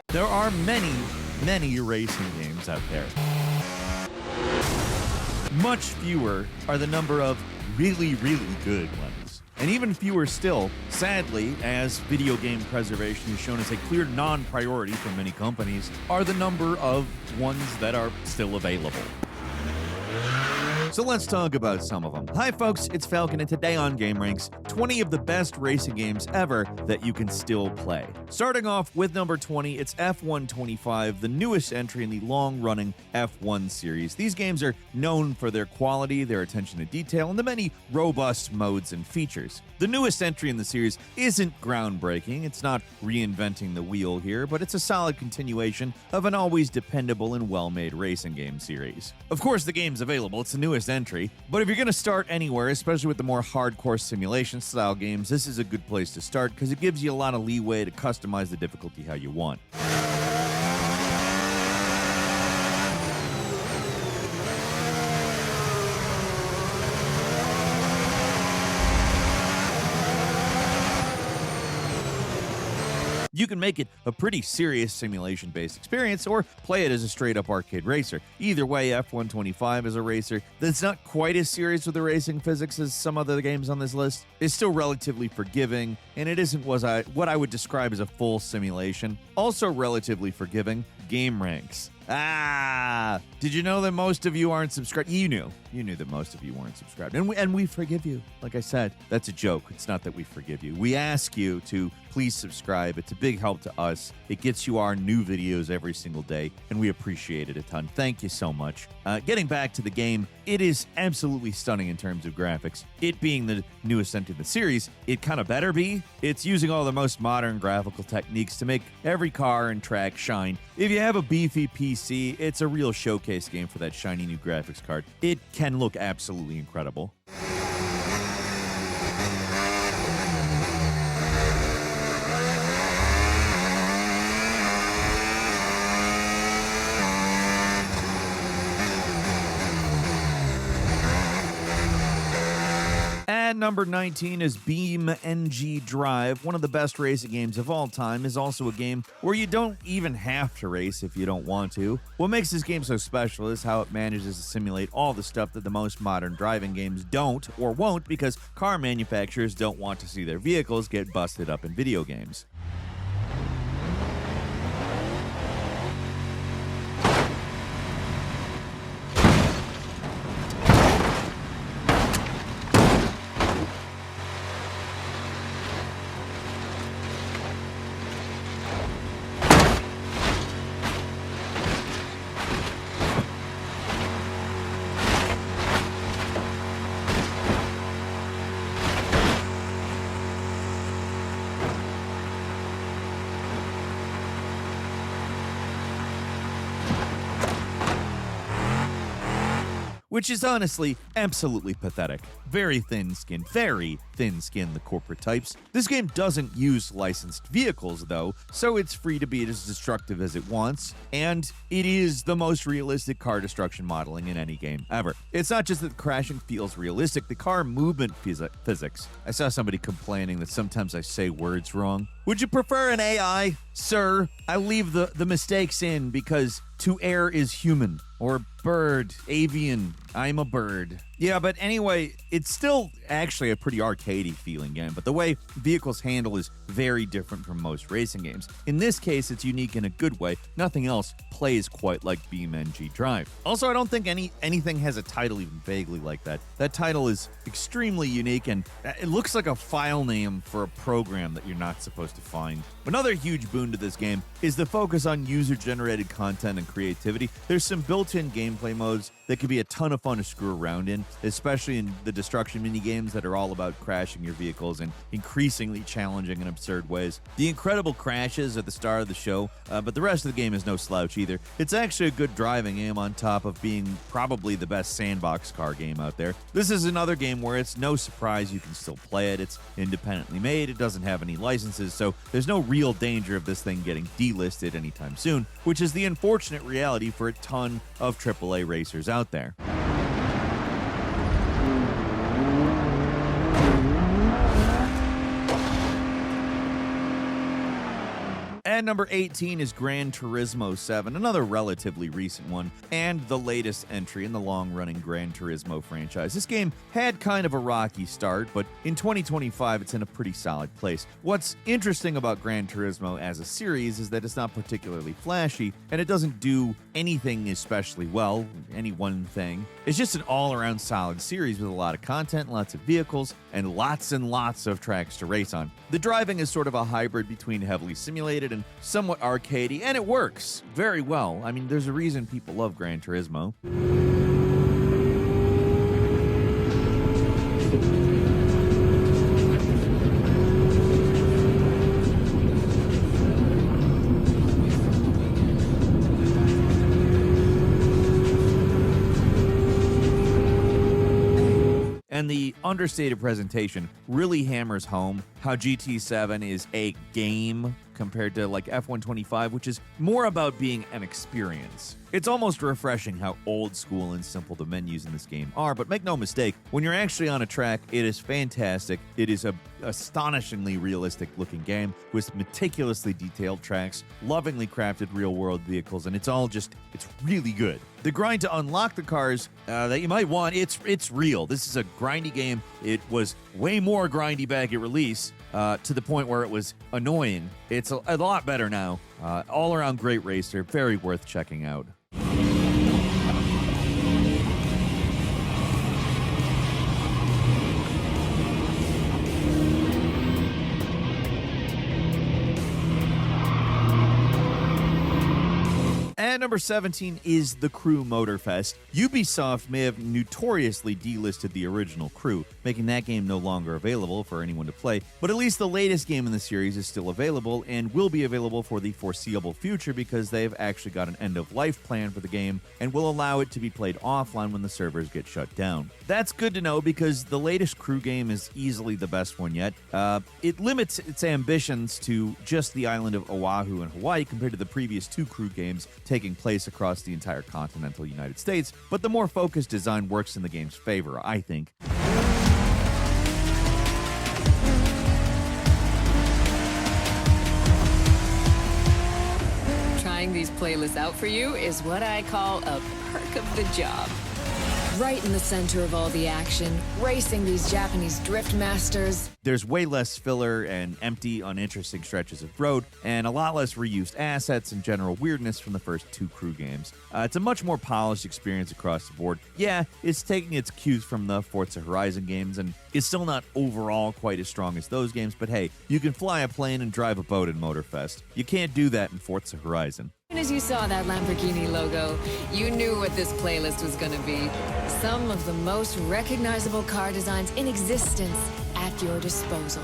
There are many racing games out there. Much fewer are the number of really good ones. And even fewer still, sadly, as video game preservation is shown as a clear non-priority for many companies, are the number of ones that are still available. So let's talk about some of them. Hi folks, it's Falcon, and today on gameranx, 20 of the best racing games ever that you can still play. Starting off with number 20, it's F125, the newest entry in the long-running F1 series. These games are known for their quality, their attention to detail, and the many robust modes and features. The newest entry in the series isn't groundbreaking, it's not reinventing the wheel here, but it's a solid continuation of an always dependable and well-made racing game series. Of course, the game's available, it's the newest entry, but if you're going to start anywhere, especially with the more hardcore simulation style games, this is a good place to start because it gives you a lot of leeway to customize the difficulty how you want. You can make it a pretty serious simulation-based experience or play it as a straight-up arcade racer. Either way, F125 is a racer that's not quite as serious with the racing physics as some other games on this list. It's still relatively forgiving, and it isn't what I would describe as a full simulation. Also relatively forgiving, gameranx. Did you know that most of you aren't subscribed? You knew that most of you weren't subscribed. And we forgive you. Like I said, that's a joke. It's not that we forgive you. We ask you to please subscribe. It's a big help to us. It gets you our new videos every single day, and we appreciate it a ton. Thank you so much. Getting back to the game, it is absolutely stunning in terms of graphics. It being the newest entry in the series, it kind of better be. It's using all the most modern graphical techniques to make every car and track shine. If you have a beefy PC, it's a real showcase game for that shiny new graphics card. It can look absolutely incredible. And number 19 is BeamNG.drive. One of the best racing games of all time, is also a game where you don't even have to race if you don't want to. What makes this game so special is how it manages to simulate all the stuff that the most modern driving games don't or won't, because car manufacturers don't want to see their vehicles get busted up in video games. Which is honestly absolutely pathetic. Very thin-skinned, the corporate types. This game doesn't use licensed vehicles, though, so it's free to be as destructive as it wants, and it is the most realistic car destruction modeling in any game ever. It's not just that crashing feels realistic, the car movement physics. I saw somebody complaining that sometimes I say words wrong. Would you prefer an AI? Sir, I leave the mistakes in because to err is human. Or bird, avian, I'm a bird. Yeah, but anyway, it's still actually a pretty arcadey feeling game, but the way vehicles handle is very different from most racing games. In this case, it's unique in a good way. Nothing else plays quite like BeamNG.drive. Also, I don't think anything has a title even vaguely like that. That title is extremely unique, and it looks like a file name for a program that you're not supposed to find. Another huge boon to this game is the focus on user-generated content and creativity. There's some built-in gameplay modes that can be a ton of fun to screw around in, especially in the destruction minigames that are all about crashing your vehicles in increasingly challenging and absurd ways. The incredible crashes are the star of the show, but the rest of the game is no slouch either. It's actually a good driving game on top of being probably the best sandbox car game out there. This is another game where it's no surprise you can still play it. It's independently made, it doesn't have any licenses, so there's no real danger of this thing getting delisted anytime soon, which is the unfortunate reality for a ton of AAA racers out there. And number 18 is Gran Turismo 7, another relatively recent one, and the latest entry in the long-running Gran Turismo franchise. This game had kind of a rocky start, but in 2025, it's in a pretty solid place. What's interesting about Gran Turismo as a series is that it's not particularly flashy, and it doesn't do anything especially well, any one thing. It's just an all-around solid series with a lot of content, lots of vehicles, and lots of tracks to race on. The driving is sort of a hybrid between heavily simulated and somewhat arcadey, and it works very well. I mean, there's a reason people love Gran Turismo. And the understated presentation really hammers home how GT7 is a game compared to like F125, which is more about being an experience. It's almost refreshing how old school and simple the menus in this game are, but make no mistake, when you're actually on a track, it is fantastic. It is a astonishingly realistic looking game with meticulously detailed tracks, lovingly crafted real-world vehicles, and it's really good. The grind to unlock the cars that you might want, it's real. This is a grindy game. It was way more grindy back at release, to the point where it was annoying. It's a lot better now. All around great racer, very worth checking out. And number 17 is the Crew Motorfest. Ubisoft may have notoriously delisted the original Crew, making that game no longer available for anyone to play, but at least the latest game in the series is still available and will be available for the foreseeable future because they've actually got an end-of-life plan for the game and will allow it to be played offline when the servers get shut down. That's good to know because the latest Crew game is easily the best one yet. It limits its ambitions to just the island of Oahu in Hawaii compared to the previous two Crew games taking place across the entire continental United States, but the more focused design works in the game's favor, I think. Trying these playlists out for you is what I call a perk of the job. Right in the center of all the action, racing these Japanese drift masters. There's way less filler and empty, uninteresting stretches of road, and a lot less reused assets and general weirdness from the first two Crew games. It's a much more polished experience across the board. Yeah, it's taking its cues from the Forza Horizon games, and it's still not overall quite as strong as those games, but hey, you can fly a plane and drive a boat in Motorfest. You can't do that in Forza Horizon. As soon as you saw that Lamborghini logo, you knew what this playlist was going to be. Some of the most recognizable car designs in existence at your disposal.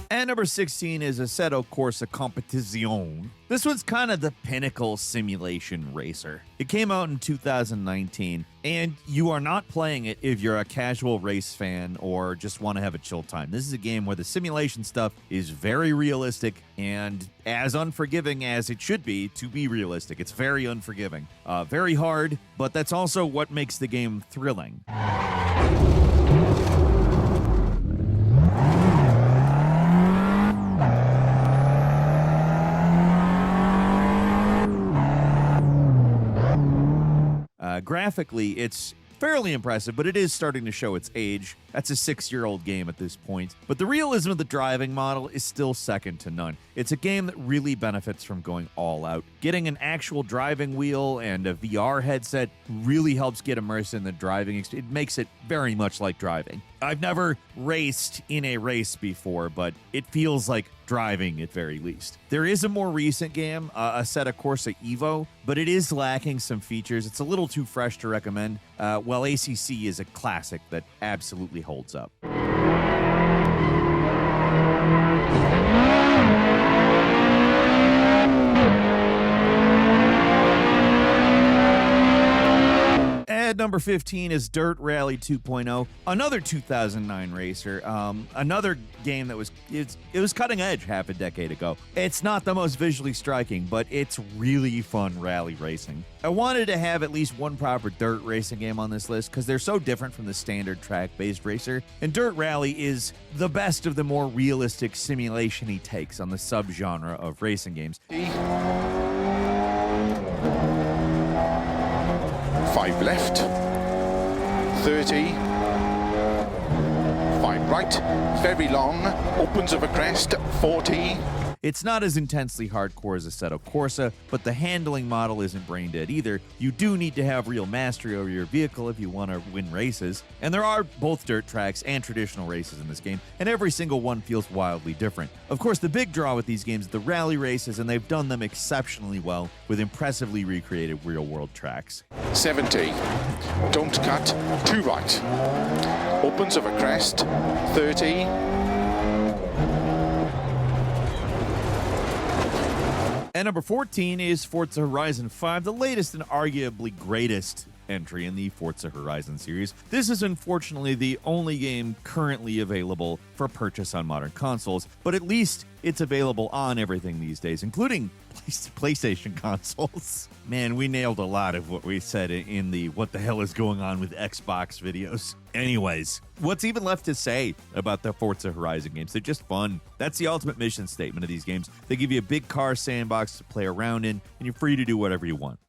And number 16 is Assetto Corsa Competizione. This one's kind of the pinnacle simulation racer. It came out in 2019, and you are not playing it if you're a casual race fan or just want to have a chill time. This is a game where the simulation stuff is very realistic and as unforgiving as it should be to be realistic. It's very unforgiving. Very hard, but that's also what makes the game thrilling. Graphically, it's fairly impressive, but it is starting to show its age. That's a 6-year-old game at this point. But the realism of the driving model is still second to none. It's a game that really benefits from going all out. Getting an actual driving wheel and a VR headset really helps get immersed in the driving experience. It makes it very much like driving. I've never raced in a race before, but it feels like driving at very least. There is a more recent game, Assetto Corsa Evo, but it is lacking some features. It's a little too fresh to recommend, while ACC is a classic that absolutely holds up. At number 15 is Dirt Rally 2.0, another 2009 racer, another game that was cutting edge half a decade ago. It's not the most visually striking, but it's really fun rally racing. I wanted to have at least one proper dirt racing game on this list because they're so different from the standard track-based racer, and Dirt Rally is the best of the more realistic simulation-y takes on the subgenre of racing games. 5 left, 30, 5 right, very long, opens of a crest, 40. It's not as intensely hardcore as Assetto Corsa, but the handling model isn't brain dead either. You do need to have real mastery over your vehicle if you want to win races, and there are both dirt tracks and traditional races in this game, and every single one feels wildly different. Of course, the big draw with these games is the rally races, and they've done them exceptionally well with impressively recreated real-world tracks. 70, don't cut, 2 right, opens of a crest, 30. And number 14 is Forza Horizon 5, the latest and arguably greatest entry in the Forza Horizon series. This is unfortunately the only game currently available for purchase on modern consoles, but at least it's available on everything these days, including PlayStation consoles. Man, we nailed a lot of what we said in the what the hell is going on with Xbox videos. Anyways, what's even left to say about the Forza Horizon games? They're just fun. That's the ultimate mission statement of these games. They give you a big car sandbox to play around in, and you're free to do whatever you want.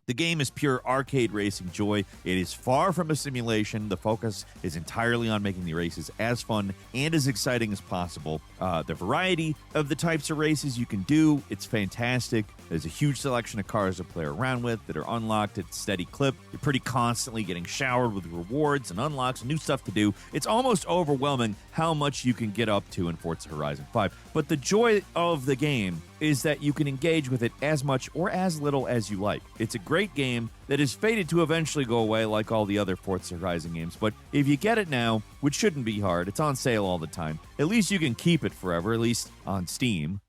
The game is pure arcade racing joy. It is far from a simulation. The focus is entirely on making the races as fun and as exciting as possible. The variety of the types of races you can do, it's fantastic. There's a huge selection of cars to play around with that are unlocked at a steady clip. You're pretty constantly getting showered with rewards and unlocks and new stuff to do. It's almost overwhelming how much you can get up to in Forza Horizon 5. But the joy of the game is that you can engage with it as much or as little as you like. It's a great game that is fated to eventually go away like all the other Forza Horizon games, but if you get it now, which shouldn't be hard, it's on sale all the time, at least you can keep it forever, at least on Steam.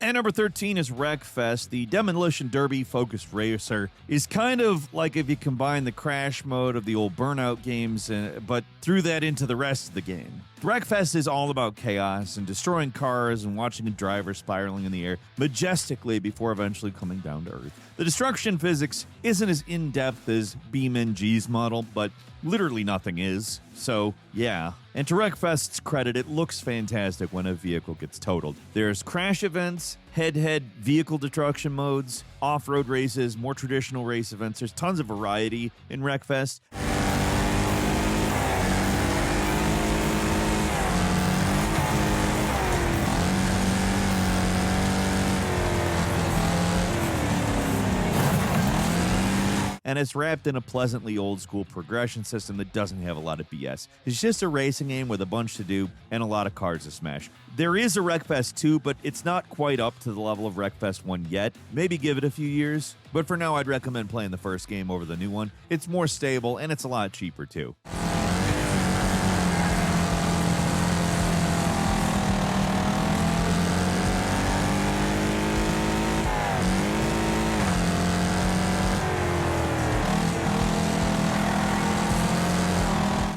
And number 13 is Wreckfest. The Demolition Derby-focused racer is kind of like if you combine the crash mode of the old Burnout games, but threw that into the rest of the game. Wreckfest is all about chaos and destroying cars and watching a driver spiraling in the air majestically before eventually coming down to Earth. The destruction physics isn't as in-depth as BeamNG's model, but literally nothing is. So, yeah. And to Wreckfest's credit, it looks fantastic when a vehicle gets totaled. There's crash events, head-to-head vehicle destruction modes, off-road races, more traditional race events. There's tons of variety in Wreckfest. And it's wrapped in a pleasantly old-school progression system that doesn't have a lot of BS. It's just a racing game with a bunch to do and a lot of cars to smash. There is a Wreckfest 2, but it's not quite up to the level of Wreckfest 1 yet. Maybe give it a few years. But for now, I'd recommend playing the first game over the new one. It's more stable, and it's a lot cheaper, too.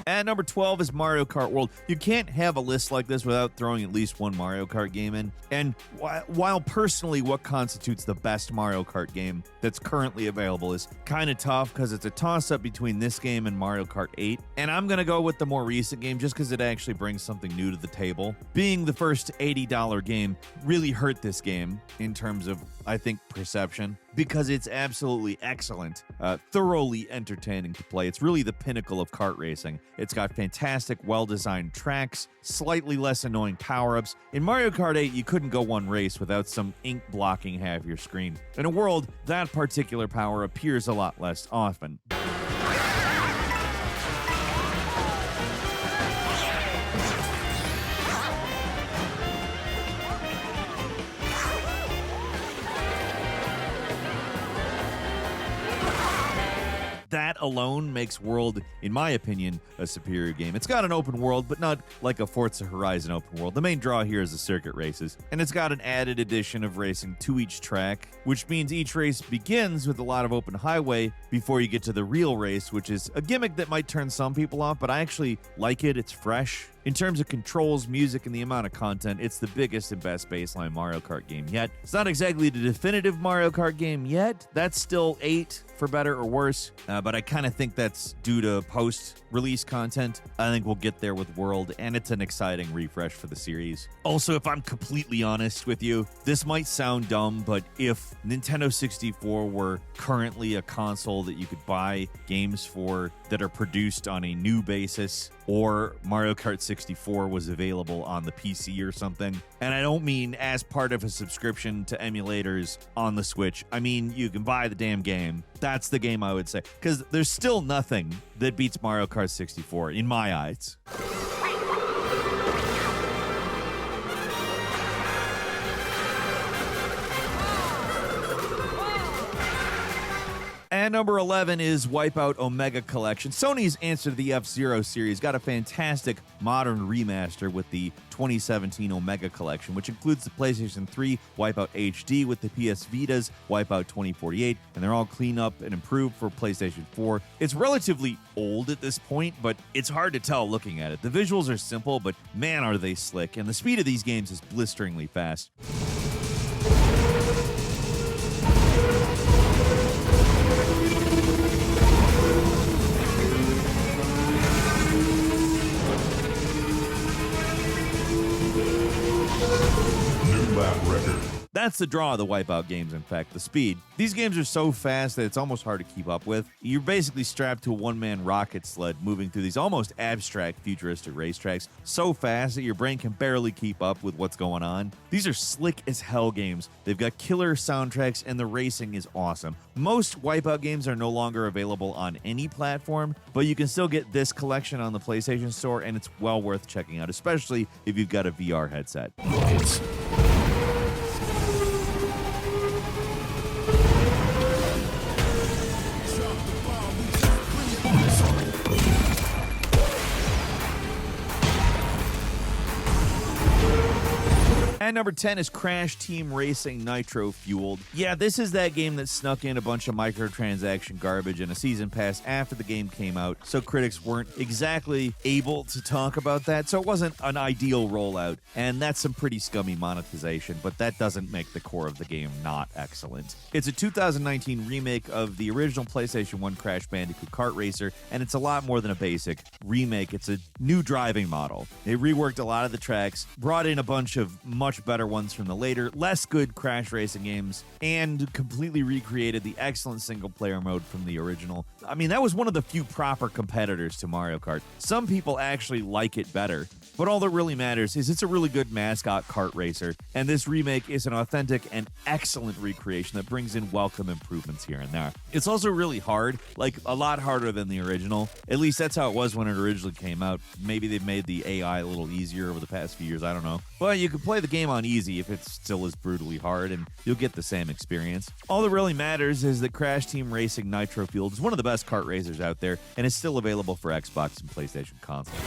At number 12 is Mario Kart World. You can't have a list like this without throwing at least one Mario Kart game in. And while personally what constitutes the best Mario Kart game that's currently available is kind of tough because it's a toss-up between this game and Mario Kart 8. And I'm going to go with the more recent game just because it actually brings something new to the table. Being the first $80 game really hurt this game in terms of, I think, perception, because it's absolutely excellent, thoroughly entertaining to play. It's really the pinnacle of kart racing. It's got fantastic, well-designed tracks, slightly less annoying power-ups. In Mario Kart 8, you couldn't go one race without some ink blocking half your screen. In a world, that particular power appears a lot less often. that alone makes World, in my opinion, a superior game. It's got an open world, but not like a Forza Horizon open world. The main draw here is the circuit races, and it's got an added addition of racing to each track, which means each race begins with a lot of open highway before you get to the real race, which is a gimmick that might turn some people off, but I actually like it. It's fresh. In terms of controls, music, and the amount of content, it's the biggest and best baseline Mario Kart game yet. It's not exactly the definitive Mario Kart game yet. That's still 8 for better or worse, but I kind of think that's due to post-release content. I think we'll get there with World, and it's an exciting refresh for the series. Also, if I'm completely honest with you, this might sound dumb, but if Nintendo 64 were currently a console that you could buy games for that are produced on a new basis, or Mario Kart 64 was available on the PC or something, and I don't mean as part of a subscription to emulators on the Switch, I mean you can buy the damn game. That's the game I would say, because there's still nothing that beats Mario Kart 64 in my eyes. And number 11 is Wipeout Omega Collection. Sony's answer to the F-Zero series got a fantastic modern remaster with the 2017 Omega Collection, which includes the PlayStation 3 Wipeout HD with the PS Vita's Wipeout 2048, and they're all cleaned up and improved for PlayStation 4. It's relatively old at this point, but it's hard to tell looking at it. The visuals are simple, but man are they slick, and the speed of these games is blisteringly fast. That's the draw of the Wipeout games, in fact, the speed. These games are so fast that it's almost hard to keep up with. You're basically strapped to a one-man rocket sled moving through these almost abstract futuristic racetracks so fast that your brain can barely keep up with what's going on. These are slick as hell games. They've got killer soundtracks, and the racing is awesome. Most Wipeout games are no longer available on any platform, but you can still get this collection on the PlayStation Store, and it's well worth checking out, especially if you've got a VR headset. And number 10 is Crash Team Racing Nitro-Fueled. Yeah, this is that game that snuck in a bunch of microtransaction garbage and a season pass after the game came out, so critics weren't exactly able to talk about that, so it wasn't an ideal rollout, and that's some pretty scummy monetization, but that doesn't make the core of the game not excellent. It's a 2019 remake of the original PlayStation 1 Crash Bandicoot Kart Racer, and it's a lot more than a basic remake. It's a new driving model. They reworked a lot of the tracks, brought in a bunch of much better ones from the later, less good Crash racing games, and completely recreated the excellent single-player mode from the original. I mean, that was one of the few proper competitors to Mario Kart. Some people actually like it better, but all that really matters is it's a really good mascot kart racer, and this remake is an authentic and excellent recreation that brings in welcome improvements here and there. It's also really hard, like a lot harder than the original. At least that's how it was when it originally came out. Maybe they've made the AI a little easier over the past few years, I don't know. But you can play the game on easy if it's still as brutally hard, and you'll get the same experience. All that really matters is that Crash Team Racing Nitro-Fueled is one of the best kart racers out there, and is still available for Xbox and PlayStation consoles.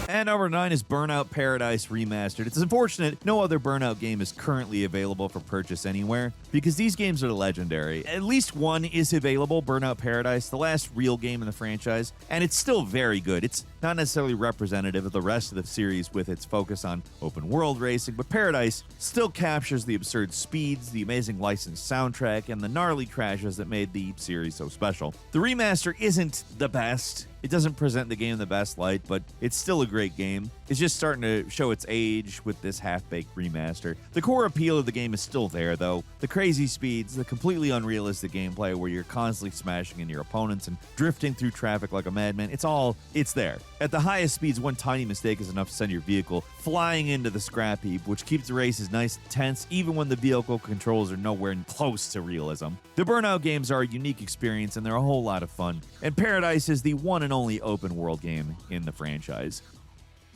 And number 9 is Burnout Paradise Remastered. It's unfortunate no other Burnout game is currently available for purchase anywhere, because these games are legendary. At least one is available, Burnout Paradise, the last real game in the franchise, and it's still very good. It's not necessarily representative of the rest of the series with its focus on open world racing, but Paradise still captures the absurd speeds, the amazing licensed soundtrack, and the gnarly crashes that made the series so special. The remaster isn't the best. It doesn't present the game in the best light, but it's still a great game. It's just starting to show its age with this half-baked remaster. The core appeal of the game is still there, though. The crazy speeds, the completely unrealistic gameplay where you're constantly smashing into your opponents and drifting through traffic like a madman, it's there. At the highest speeds, one tiny mistake is enough to send your vehicle flying into the scrap heap, which keeps the races nice and tense even when the vehicle controls are nowhere close to realism. The Burnout games are a unique experience and they're a whole lot of fun, and Paradise is the one and only open world game in the franchise.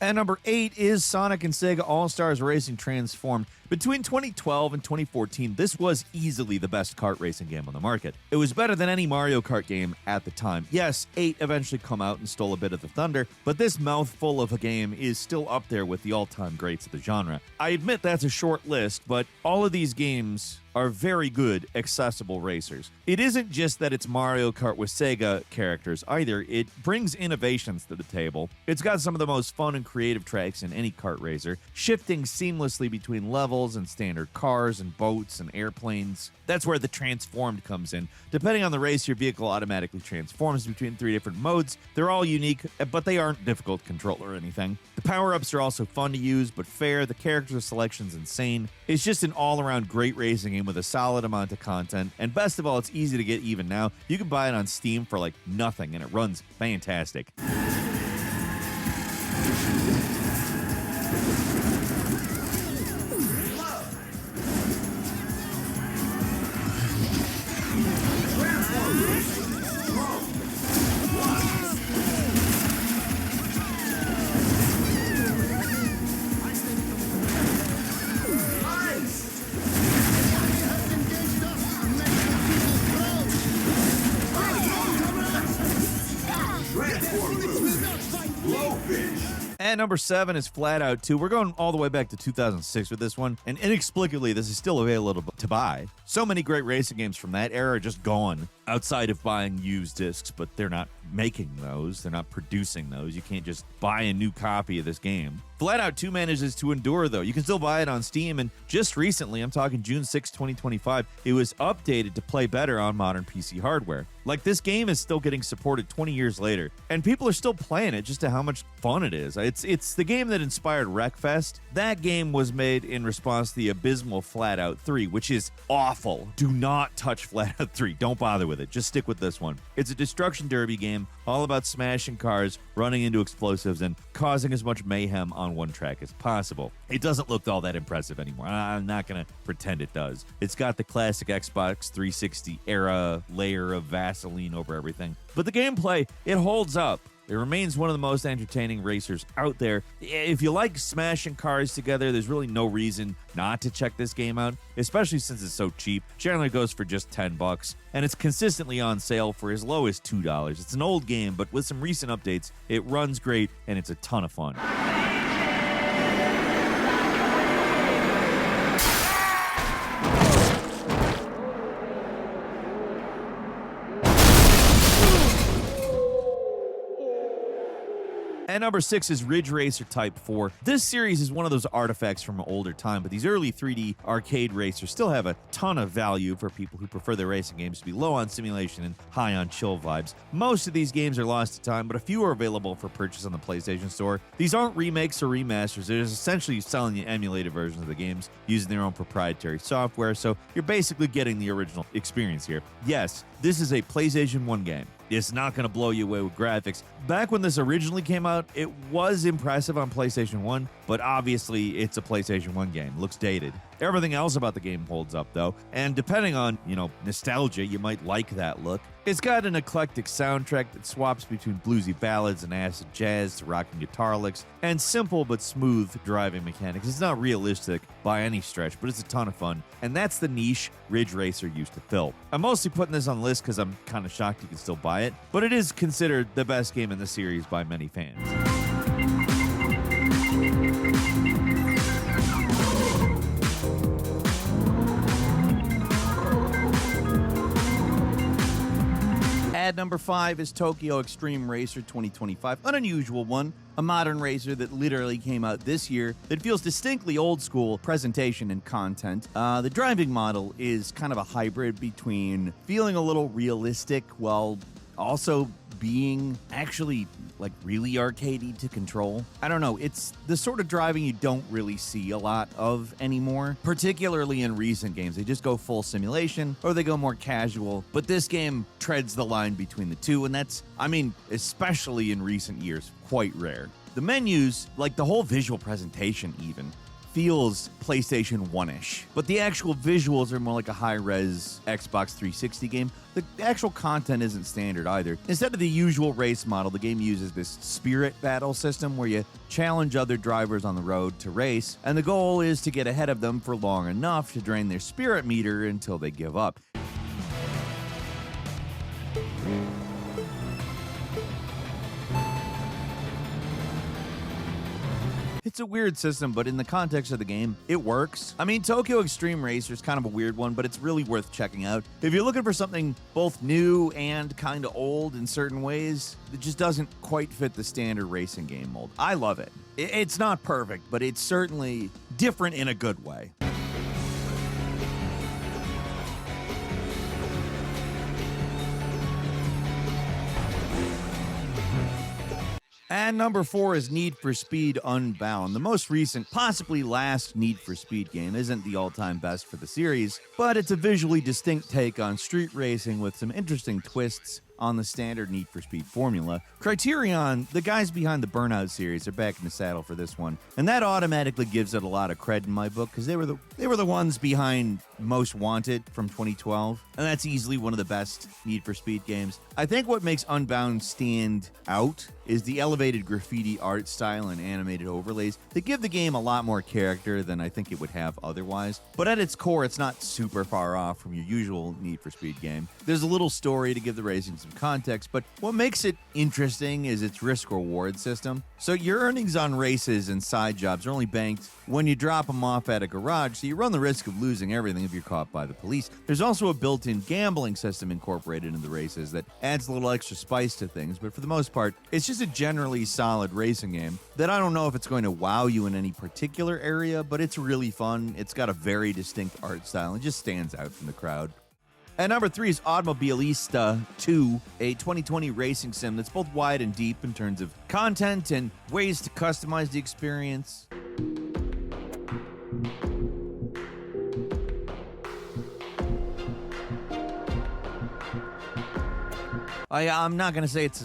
At number 8 is Sonic and Sega All-Stars Racing Transformed. Between 2012 and 2014, this was easily the best kart racing game on the market. It was better than any Mario Kart game at the time. Yes, 8 eventually come out and stole a bit of the thunder, but this mouthful of a game is still up there with the all-time greats of the genre. I admit that's a short list, but all of these games are very good, accessible racers. It isn't just that it's Mario Kart with Sega characters either, it brings innovations to the table. It's got some of the most fun and creative tracks in any kart racer, shifting seamlessly between levels and standard cars and boats and airplanes. That's where the transformed comes in. Depending on the race, your vehicle automatically transforms between 3 different modes. They're all unique, but they aren't difficult to control or anything. The power-ups are also fun to use, but fair. The character selection's insane. It's just an all-around great racing game with a solid amount of content, and best of all, it's easy to get even now. You can buy it on Steam for like nothing, and it runs fantastic. At number 7 is FlatOut 2. We're going all the way back to 2006 with this one, and inexplicably, this is still available to buy. So many great racing games from that era are just gone, outside of buying used discs, but they're not making those. They're not producing those. You can't just buy a new copy of this game. FlatOut 2 manages to endure, though. You can still buy it on Steam, and just recently, I'm talking June 6, 2025, it was updated to play better on modern PC hardware. Like, this game is still getting supported 20 years later, and people are still playing it just to how much fun it is. It's the game that inspired Wreckfest. That game was made in response to the abysmal FlatOut 3, which is awful. Do not touch FlatOut 3. Don't bother with it. Just stick with this one. It's a destruction derby game, all about smashing cars, running into explosives, and causing as much mayhem on one track as possible. It doesn't look all that impressive anymore. I'm not going to pretend it does. It's got the classic Xbox 360 era layer of Vaseline over everything. But the gameplay, it holds up. It remains one of the most entertaining racers out there. If you like smashing cars together, there's really no reason not to check this game out, especially since it's so cheap. Generally goes for just $10, and it's consistently on sale for as low as $2. It's an old game, but with some recent updates, it runs great, and it's a ton of fun. At number 6 is Ridge Racer Type 4. This series is one of those artifacts from an older time, but these early 3D arcade racers still have a ton of value for people who prefer their racing games to be low on simulation and high on chill vibes. Most of these games are lost to time, but a few are available for purchase on the PlayStation Store. These aren't remakes or remasters. They're essentially selling you emulated versions of the games using their own proprietary software, so you're basically getting the original experience here. Yes, this is a PlayStation 1 game. It's not going to blow you away with graphics. Back when this originally came out, it was impressive on PlayStation 1, but obviously it's a PlayStation 1 game. Looks dated. Everything else about the game holds up, though, and depending on, nostalgia, you might like that look. It's got an eclectic soundtrack that swaps between bluesy ballads and acid jazz to rocking guitar licks, and simple but smooth driving mechanics. It's not realistic by any stretch, but it's a ton of fun, and that's the niche Ridge Racer used to fill. I'm mostly putting this on the list because I'm kind of shocked you can still buy it, but it is considered the best game in the series by many fans. At number 5 is Tokyo Extreme Racer 2025, an unusual one, a modern racer that literally came out this year that feels distinctly old school presentation and content. The driving model is kind of a hybrid between feeling a little realistic while also being actually like really arcadey to control. I don't know, it's the sort of driving you don't really see a lot of anymore, particularly in recent games. They just go full simulation or they go more casual, but this game treads the line between the two, and that's, especially in recent years, quite rare. The menus, like the whole visual presentation even, feels PlayStation 1-ish. But the actual visuals are more like a high-res Xbox 360 game. The actual content isn't standard either. Instead of the usual race model, the game uses this spirit battle system where you challenge other drivers on the road to race, and the goal is to get ahead of them for long enough to drain their spirit meter until they give up. It's a weird system, but in the context of the game, it works. I mean, Tokyo Extreme Racer is kind of a weird one, but it's really worth checking out. If you're looking for something both new and kind of old in certain ways, it just doesn't quite fit the standard racing game mold. I love it. It's not perfect, but it's certainly different in a good way. And number 4 is Need for Speed Unbound. The most recent, possibly last Need for Speed game isn't the all-time best for the series, but it's a visually distinct take on street racing with some interesting twists on the standard Need for Speed formula. Criterion, the guys behind the Burnout series, are back in the saddle for this one, and that automatically gives it a lot of cred in my book because they were the ones behind Most Wanted from 2012, and that's easily one of the best Need for Speed games. I think what makes Unbound stand out is the elevated graffiti art style and animated overlays that give the game a lot more character than I think it would have otherwise. But at its core, it's not super far off from your usual Need for Speed game. There's a little story to give the racing some context, but what makes it interesting is its risk-reward system. So your earnings on races and side jobs are only banked when you drop them off at a garage, so you run the risk of losing everything if you're caught by the police. There's also a built-in gambling system incorporated into the races that adds a little extra spice to things, but for the most part, it's just a generally solid racing game that I don't know if it's going to wow you in any particular area, but it's really fun. It's got a very distinct art style and just stands out from the crowd. And number 3 is Automobilista 2, a 2020 racing sim that's both wide and deep in terms of content and ways to customize the experience. I'm not going to say it's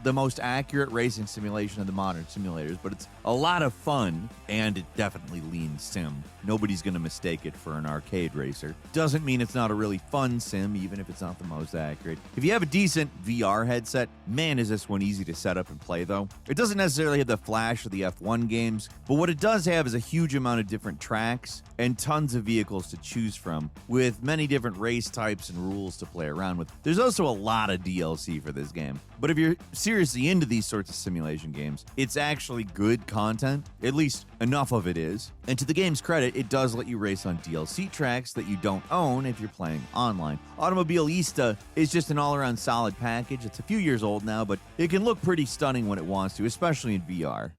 the most accurate racing simulation of the modern simulators, but it's a lot of fun, and it definitely leans sim. Nobody's going to mistake it for an arcade racer. Doesn't mean it's not a really fun sim, even if it's not the most accurate. If you have a decent VR headset, man, is this one easy to set up and play, though. It doesn't necessarily have the flash of the F1 games, but what it does have is a huge amount of different tracks and tons of vehicles to choose from, with many different race types and rules to play around with. There's also a lot of DLC for this game. But if you're seriously into these sorts of simulation games, it's actually good content. At least enough of it is. And to the game's credit, it does let you race on DLC tracks that you don't own if you're playing online. Automobilista is just an all-around solid package. It's a few years old now, but it can look pretty stunning when it wants to, especially in VR.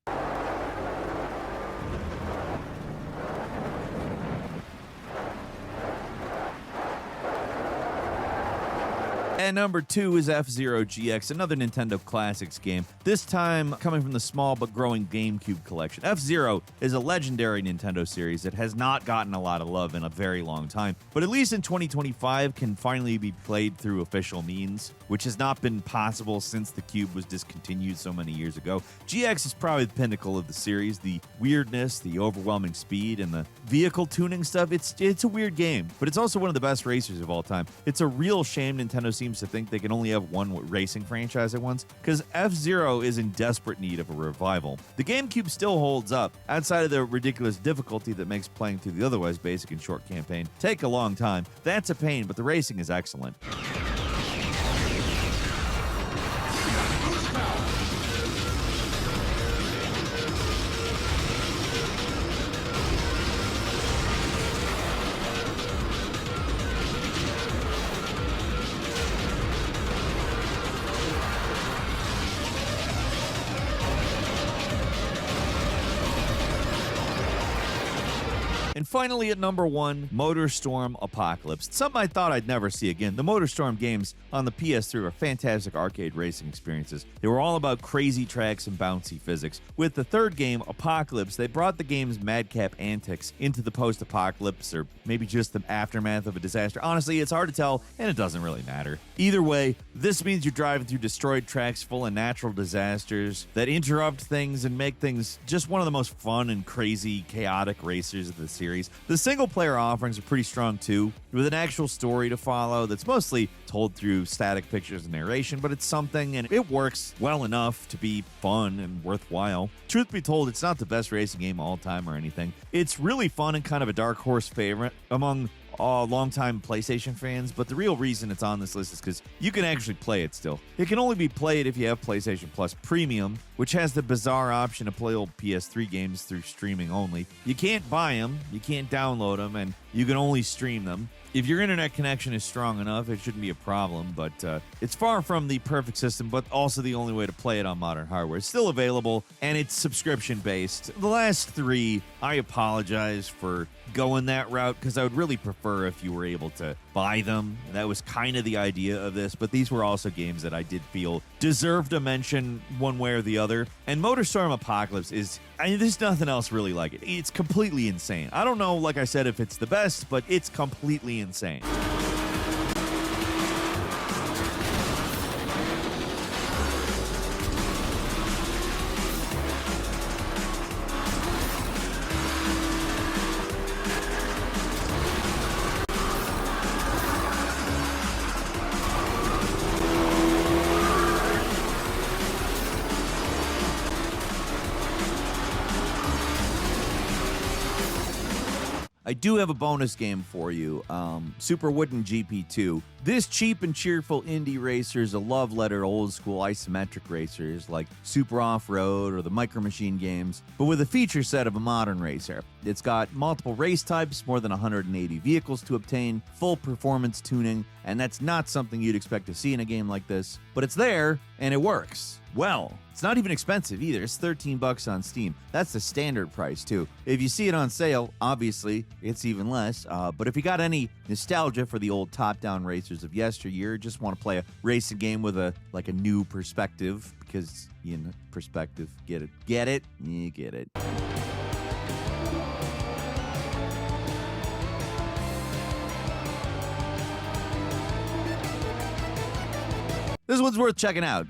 And number 2 is F-Zero GX, another Nintendo Classics game, this time coming from the small but growing GameCube collection. F-Zero is a legendary Nintendo series that has not gotten a lot of love in a very long time, but at least in 2025 can finally be played through official means, which has not been possible since the Cube was discontinued so many years ago. GX is probably the pinnacle of the series. The weirdness, the overwhelming speed, and the vehicle tuning stuff, it's a weird game, but it's also one of the best racers of all time. It's a real shame Nintendo seems to think they can only have one racing franchise at once, because F-Zero is in desperate need of a revival. The GameCube still holds up, outside of the ridiculous difficulty that makes playing through the otherwise basic and short campaign take a long time. That's a pain, but the racing is excellent. And finally at number 1, MotorStorm Apocalypse. Something I thought I'd never see again. The MotorStorm games on the PS3 were fantastic arcade racing experiences. They were all about crazy tracks and bouncy physics. With the third game, Apocalypse, they brought the game's madcap antics into the post-apocalypse, or maybe just the aftermath of a disaster. Honestly, it's hard to tell, and it doesn't really matter. Either way, this means you're driving through destroyed tracks full of natural disasters that interrupt things and make things just one of the most fun and crazy, chaotic racers of the series. The single-player offerings are pretty strong too, with an actual story to follow that's mostly told through static pictures and narration, but it's something, and it works well enough to be fun and worthwhile. Truth be told, it's not the best racing game of all time or anything. It's really fun and kind of a dark horse favorite among longtime PlayStation fans, but the real reason it's on this list is because you can actually play it still. It can only be played if you have PlayStation Plus Premium, which has the bizarre option to play old PS3 games through streaming only. You can't buy them, you can't download them, and you can only stream them. If your internet connection is strong enough, it shouldn't be a problem, but it's far from the perfect system, but also the only way to play it on modern hardware. It's still available, and it's subscription-based. The last 3, I apologize for going that route, because I would really prefer if you were able to buy them. That was kind of the idea of this, but these were also games that I did feel deserved a mention one way or the other. And MotorStorm Apocalypse is, there's nothing else really like it. It's completely insane. I don't know, like I said, if it's the best, but it's completely insane. I do have a bonus game for you, Super Wooden GP2. This cheap and cheerful indie racer is a love letter to old school isometric racers like Super Off-Road or the Micro Machine games, but with a feature set of a modern racer. It's got multiple race types, more than 180 vehicles to obtain, full performance tuning, and that's not something you'd expect to see in a game like this, but it's there, and it works. Well, it's not even expensive either. It's $13 on Steam. That's the standard price too. If you see it on sale, obviously it's even less. But if you got any nostalgia for the old top-down racers of yesteryear, just want to play a racing game with a new perspective, because perspective, get it? Get it? You get it. This one's worth checking out.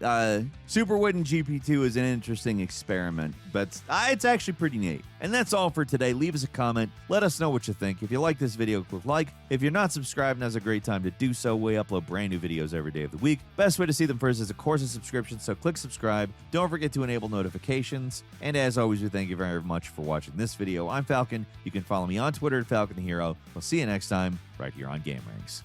Super Wooden GP2 is an interesting experiment, but it's actually pretty neat. And that's all for today. Leave us a comment. Let us know what you think. If you like this video, click like. If you're not subscribed, now's a great time to do so. We upload brand new videos every day of the week. Best way to see them first is a Corsa subscription, so click subscribe. Don't forget to enable notifications. And as always, we thank you very much for watching this video. I'm Falcon. You can follow me on Twitter at Falcon the Hero. We'll see you next time right here on gameranx.